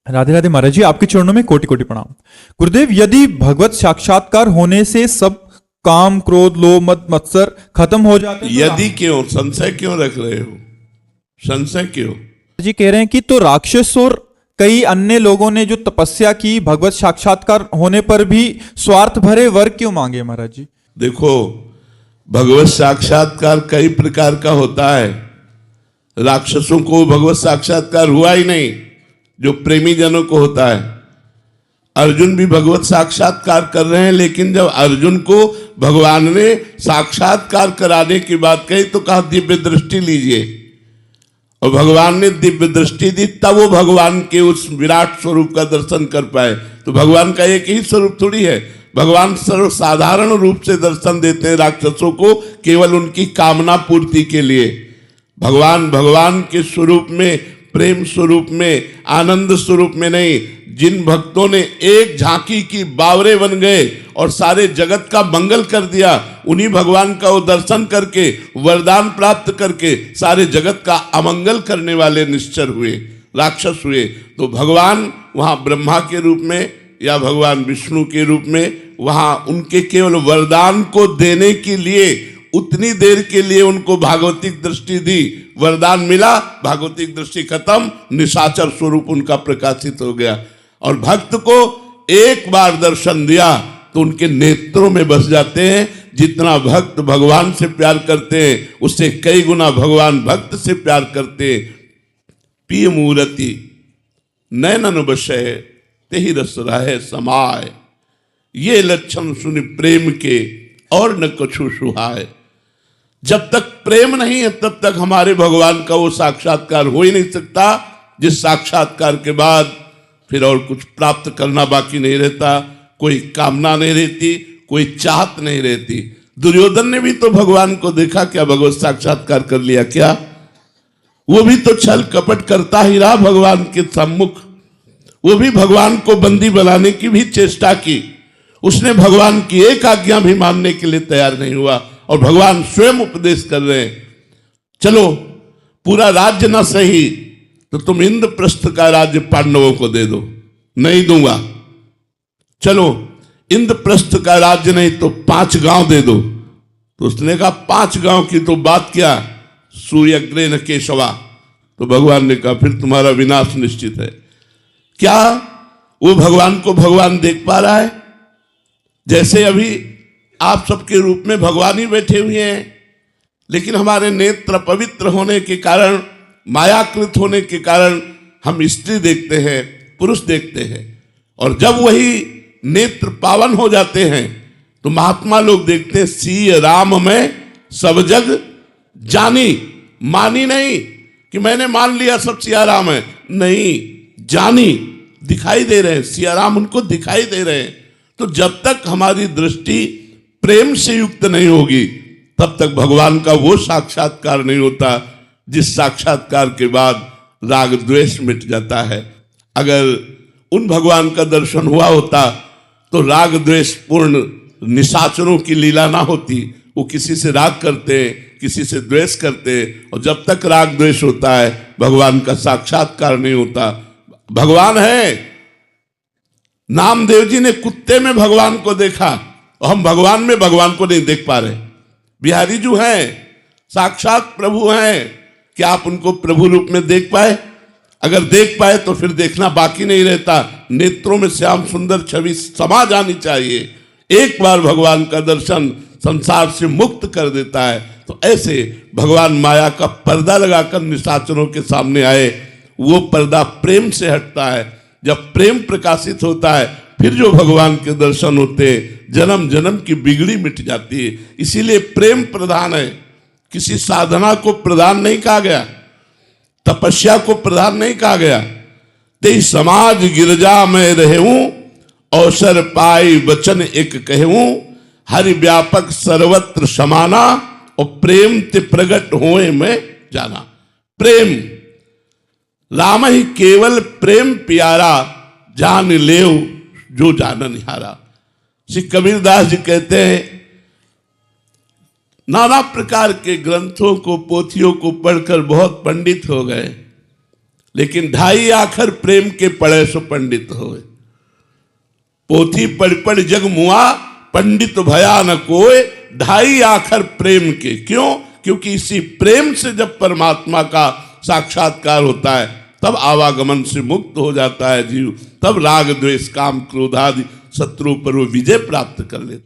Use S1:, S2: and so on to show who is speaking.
S1: राधे राधे महाराज जी, आपके चरणों में कोटि कोटि प्रणाम। गुरुदेव, यदि भगवत साक्षात्कार होने से सब काम क्रोध लोभ मद मत्सर खत्म हो जाते हैं,
S2: यदि क्यों संशय क्यों रख रहे हो? संशय क्यों?
S1: जी कह रहे हैं कि तो राक्षस और कई अन्य लोगों ने जो तपस्या की, भगवत साक्षात्कार होने पर भी स्वार्थ भरे वर क्यों मांगे महाराज जी?
S2: देखो, भगवत साक्षात्कार कई प्रकार का होता है। राक्षसों को भगवत साक्षात्कार हुआ ही नहीं जो प्रेमी जनों को होता है। अर्जुन भी भगवत साक्षात्कार कर रहे हैं, लेकिन जब अर्जुन को भगवान ने साक्षात्कार कराने की बात कही तो कहा दिव्य दृष्टि लीजिए, और भगवान ने दिव्य दृष्टि दी, तब वो भगवान के उस विराट स्वरूप का दर्शन कर पाए। तो भगवान का एक ही स्वरूप थोड़ी है, भगवान सर्वसाधारण रूप से दर्शन देते हैं राक्षसों को, केवल उनकी कामना पूर्ति के लिए। भगवान के स्वरूप में, प्रेम स्वरूप में, आनंद स्वरूप में नहीं। जिन भक्तों ने एक झांकी की बावरे बन गए और सारे जगत का मंगल कर दिया, उन्हीं भगवान का वो दर्शन करके, वरदान प्राप्त करके सारे जगत का अमंगल करने वाले निश्चर हुए, राक्षस हुए। तो भगवान वहां ब्रह्मा के रूप में या भगवान विष्णु के रूप में, वहां उनके केवल वरदान को देने के लिए उतनी देर के लिए उनको भागवतिक दृष्टि दी, वरदान मिला, भागवतिक दृष्टि खत्म, निशाचर स्वरूप उनका प्रकाशित हो गया। और भक्त को एक बार दर्शन दिया तो उनके नेत्रों में बस जाते हैं। जितना भक्त भगवान से प्यार करते हैं, उससे कई गुना भगवान भक्त से प्यार करते हैं। पिय मूर्ति नैनन बशय तेहि रस रहे समाय, ये लक्षण सुनि प्रेम के और न कछु सुहाय। जब तक प्रेम नहीं है तब तक हमारे भगवान का वो साक्षात्कार हो ही नहीं सकता, जिस साक्षात्कार के बाद फिर और कुछ प्राप्त करना बाकी नहीं रहता, कोई कामना नहीं रहती, कोई चाहत नहीं रहती। दुर्योधन ने भी तो भगवान को देखा क्या? भगवत साक्षात्कार कर लिया क्या? वो भी तो छल कपट करता ही रहा भगवान के सम्मुख। वो भी भगवान को बंदी बनाने की भी चेष्टा की, उसने भगवान की एक आज्ञा भी मानने के लिए तैयार नहीं हुआ। और भगवान स्वयं उपदेश कर रहे हैं, चलो पूरा राज्य ना सही तो तुम इंद्रप्रस्थ का राज्य पांडवों को दे दो। नहीं दूंगा। चलो इंद्रप्रस्थ का राज्य नहीं तो 5 गांव दे दो। तो उसने कहा 5 गांव की तो बात क्या, सूर्यग्रे न केशवा। तो भगवान ने कहा फिर तुम्हारा विनाश निश्चित है। क्या वो भगवान को भगवान देख पा रहा है? जैसे अभी आप सबके रूप में भगवान ही बैठे हुए हैं, लेकिन हमारे नेत्र पवित्र होने के कारण, मायाकृत होने के कारण हम स्त्री देखते हैं, पुरुष देखते हैं। और जब वही नेत्र पावन हो जाते हैं तो महात्मा लोग देखते हैं सिय राम में सब जग जानी। मानी नहीं कि मैंने मान लिया सब सिया राम है, नहीं, जानी, दिखाई दे रहे हैं, सिया राम उनको दिखाई दे रहे हैं। तो जब तक हमारी दृष्टि प्रेम से युक्त नहीं होगी तब तक भगवान का वो साक्षात्कार नहीं होता जिस साक्षात्कार के बाद राग द्वेष मिट जाता है। अगर उन भगवान का दर्शन हुआ होता तो राग द्वेष पूर्ण निशाचरों की लीला ना होती। वो किसी से राग करते हैं, किसी से द्वेष करते हैं, और जब तक राग द्वेष होता है भगवान का साक्षात्कार नहीं होता। भगवान है, नामदेव जी ने कुत्ते में भगवान को देखा और हम भगवान में भगवान को नहीं देख पा रहे। बिहारी जो हैं साक्षात प्रभु हैं, क्या आप उनको प्रभु रूप में देख पाए? अगर देख पाए तो फिर देखना बाकी नहीं रहता, नेत्रों में श्याम सुंदर छवि समा जानी चाहिए। एक बार भगवान का दर्शन संसार से मुक्त कर देता है। तो ऐसे भगवान माया का पर्दा लगाकर निशाचरों के सामने आए, वो पर्दा प्रेम से हटता है। जब प्रेम प्रकाशित होता है फिर जो भगवान के दर्शन होते हैं, जन्म जन्म की बिगड़ी मिट जाती है। इसीलिए प्रेम प्रधान है, किसी साधना को प्रधान नहीं कहा गया, तपस्या को प्रधान नहीं कहा गया। ते समाज गिरजा में रहूं, अवसर पाई वचन एक कहूं, हरि व्यापक सर्वत्र समाना, और प्रेम ते प्रगट होए में जाना। प्रेम, राम ही केवल प्रेम प्यारा, जान लेव जो जानन हारा। श्री कबीरदास जी कहते हैं, नाना प्रकार के ग्रंथों को, पोथियों को पढ़कर बहुत पंडित हो गए, लेकिन ढाई आखर प्रेम के पढ़े सो पंडित होए। पोथी पढ़ पढ़ जग मुआ, पंडित भया न कोय, ढाई आखर प्रेम के। क्यों? क्योंकि इसी प्रेम से जब परमात्मा का साक्षात्कार होता है तब आवागमन से मुक्त हो जाता है जीव, तब राग द्वेष काम क्रोध आदि शत्रु पर वो विजय प्राप्त कर लेता है।